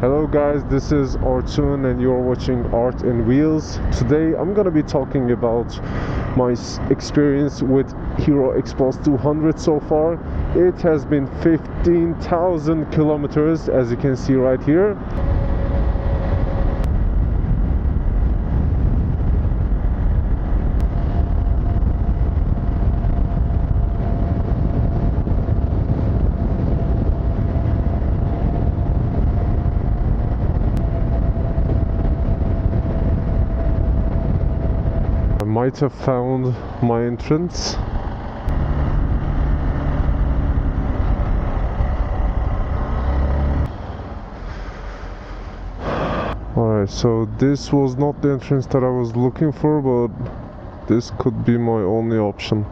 Hello guys, this is Artun and you're watching Art and Wheels. Today I'm gonna be talking about my experience with Hero Xpulse 200 so far. It has been 15,000 kilometers, as you can see right here. Might have found my entrance. Alright, so this was not the entrance that I was looking for, but this could be my only option.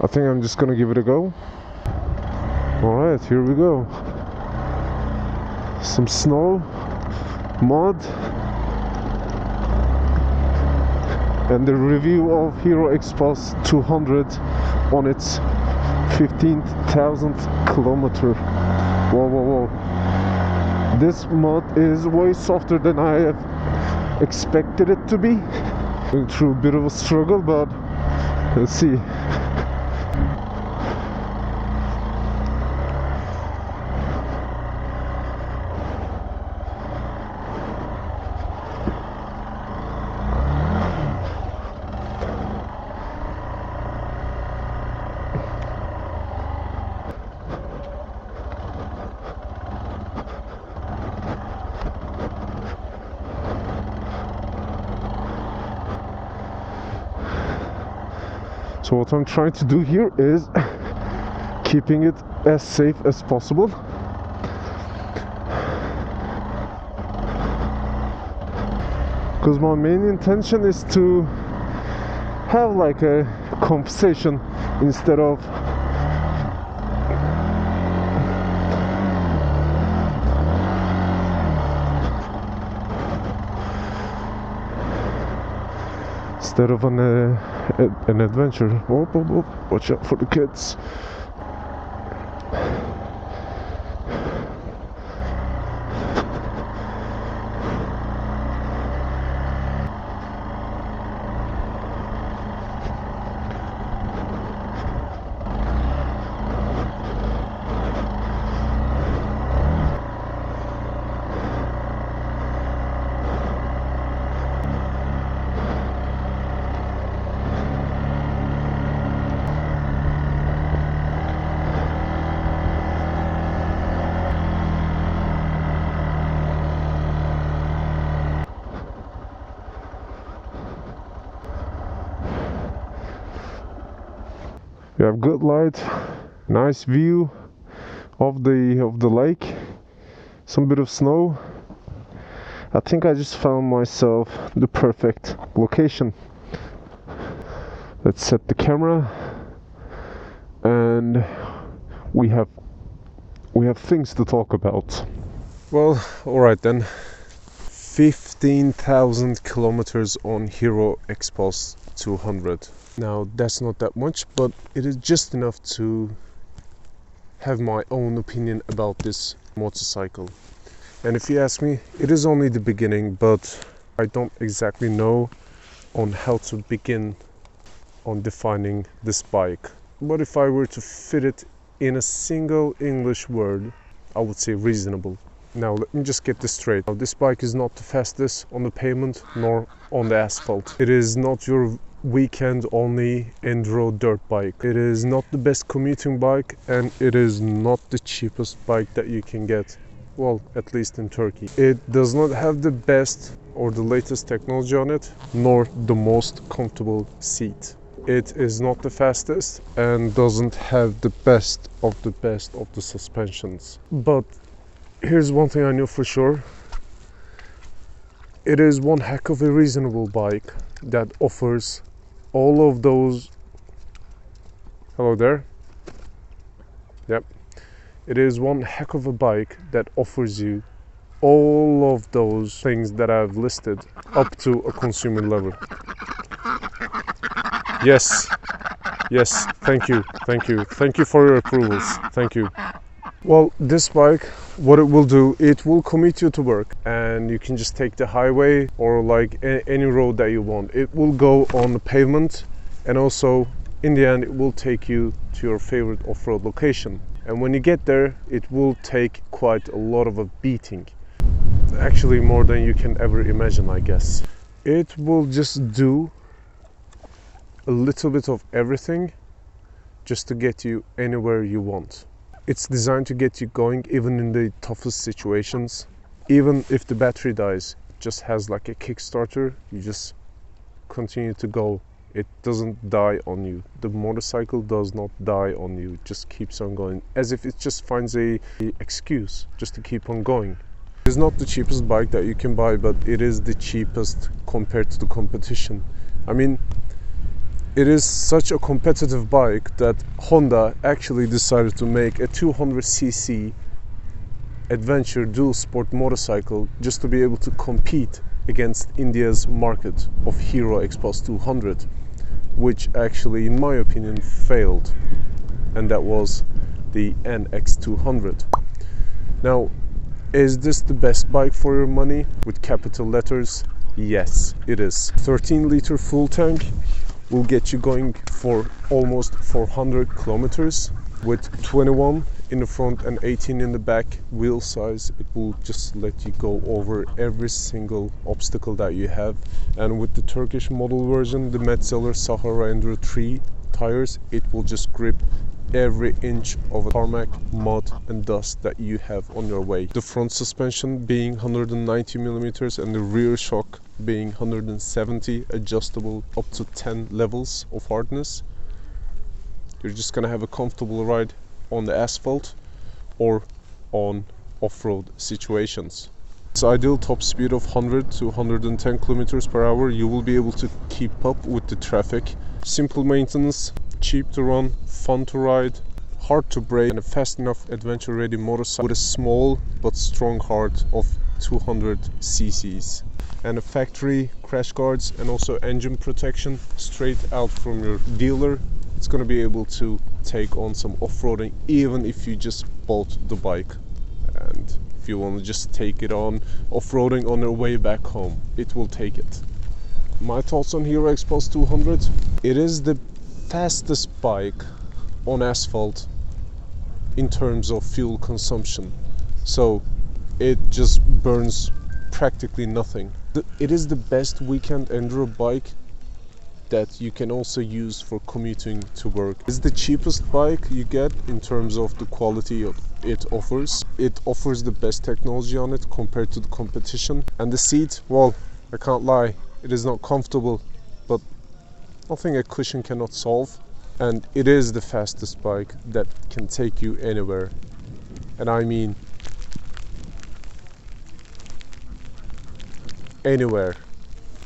I think I'm just gonna give it a go. Alright, here we go. Some snow, mud, and the review of Hero Xpulse 200 on its 15,000th kilometer. Whoa, whoa, whoa. This mud is way softer than I have expected it to be. Going through a bit of a struggle, but let's see. So what I'm trying to do here is keeping it as safe as possible. Because my main intention is to have like a compensation instead of an adventure. Oh, oh, oh. Watch out for the kids. We have good light, nice view of the lake, some bit of snow. I think I just found myself the perfect location. Let's set the camera, and we have things to talk about. Well, alright then. 15,000 kilometers on Hero Xpulse 200. Now that's not that much, but it is just enough to have my own opinion about this motorcycle. And if you ask me, it is only the beginning, but I don't exactly know on how to begin on defining this bike. But if I were to fit it in a single English word, I would say reasonable. Now let me just get this straight. Now, this bike is not the fastest on the pavement nor on the asphalt. It is not your weekend only enduro dirt bike. It is not the best commuting bike, and it is not the cheapest bike that you can get. Well, at least in Turkey. It does not have the best or the latest technology on it, nor the most comfortable seat. It is not the fastest and doesn't have the best of the suspensions. But here's one thing I know for sure. It is one heck of a reasonable bike that offers all of those. Hello there. Yep. It is one heck of a bike that offers you all of those things that I've listed up to a consumer level. Yes, yes, thank you for your approvals, thank you. Well, this bike, what it will do, it will commute you to work, and you can just take the highway or like any road that you want. It will go on the pavement, and also in the end it will take you to your favorite off-road location. And when you get there, it will take quite a lot of a beating. Actually, more than you can ever imagine, I guess. It will just do a little bit of everything just to get you anywhere you want. It's designed to get you going even in the toughest situations. Even if the battery dies, it just has like a Kickstarter. You just continue to go. It doesn't die on you. The motorcycle does not die on you. It just keeps on going, as if it just finds a excuse just to keep on going. It's not the cheapest bike that you can buy, but it is the cheapest compared to the competition. I mean, it is such a competitive bike that Honda actually decided to make a 200cc adventure dual sport motorcycle just to be able to compete against India's market of Hero Xpulse 200, which actually, in my opinion, failed, and that was the NX200. Now, is this the best bike for your money with capital letters? Yes, it is. 13-liter full tank will get you going for almost 400 kilometers with 21 in the front and 18 in the back wheel size. It will just let you go over every single obstacle that you have. And with the Turkish model version, the Metzeler Sahara Enduro 3 tires, it will just grip every inch of tarmac, mud and dust that you have on your way. The front suspension being 190 millimeters and the rear shock being 170, adjustable up to 10 levels of hardness. You're just gonna have a comfortable ride on the asphalt or on off-road situations. Its ideal top speed of 100 to 110 kilometers per hour. You will be able to keep up with the traffic. Simple maintenance, cheap to run, fun to ride, hard to brake, and a fast enough adventure ready motorcycle with a small but strong heart of 200 cc's. And a factory crash guards and also engine protection straight out from your dealer. It's going to be able to take on some off-roading even if you just bought the bike, and if you want to just take it on off-roading on your way back home, it will take it. My thoughts on Hero Xpulse 200: it is the fastest bike on asphalt in terms of fuel consumption, so it just burns practically nothing. It is the best weekend enduro bike that you can also use for commuting to work. It's the cheapest bike you get in terms of the quality it offers. It offers the best technology on it compared to the competition. And the seat, well, I can't lie, it is not comfortable, but nothing a cushion cannot solve. And it is the fastest bike that can take you anywhere. And I mean anywhere.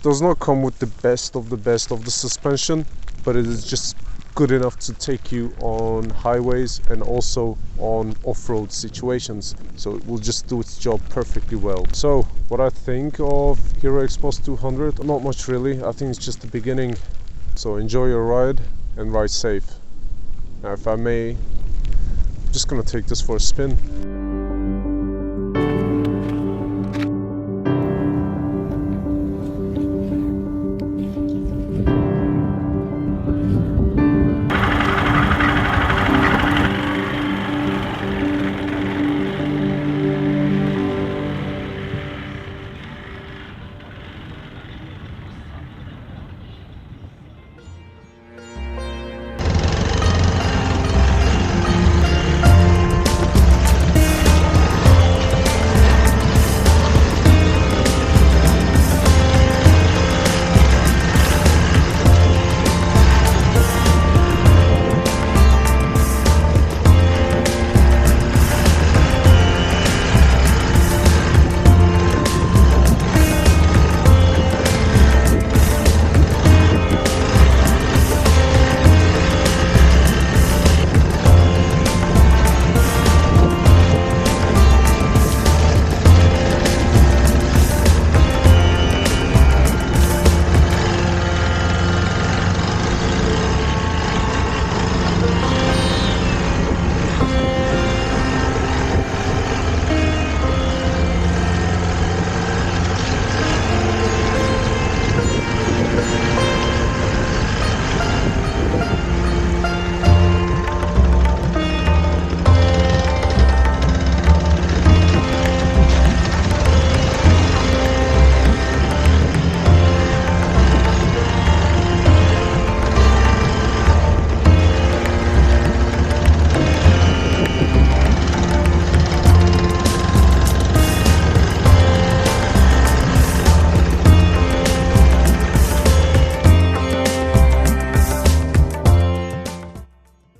Does not come with the best of the suspension, but it is just good enough to take you on highways and also on off-road situations, so it will just do its job perfectly well. So what I think of Hero Xpulse 200, not much really. I think it's just the beginning, so enjoy your ride and ride safe. Now, if I may, I'm just gonna take this for a spin.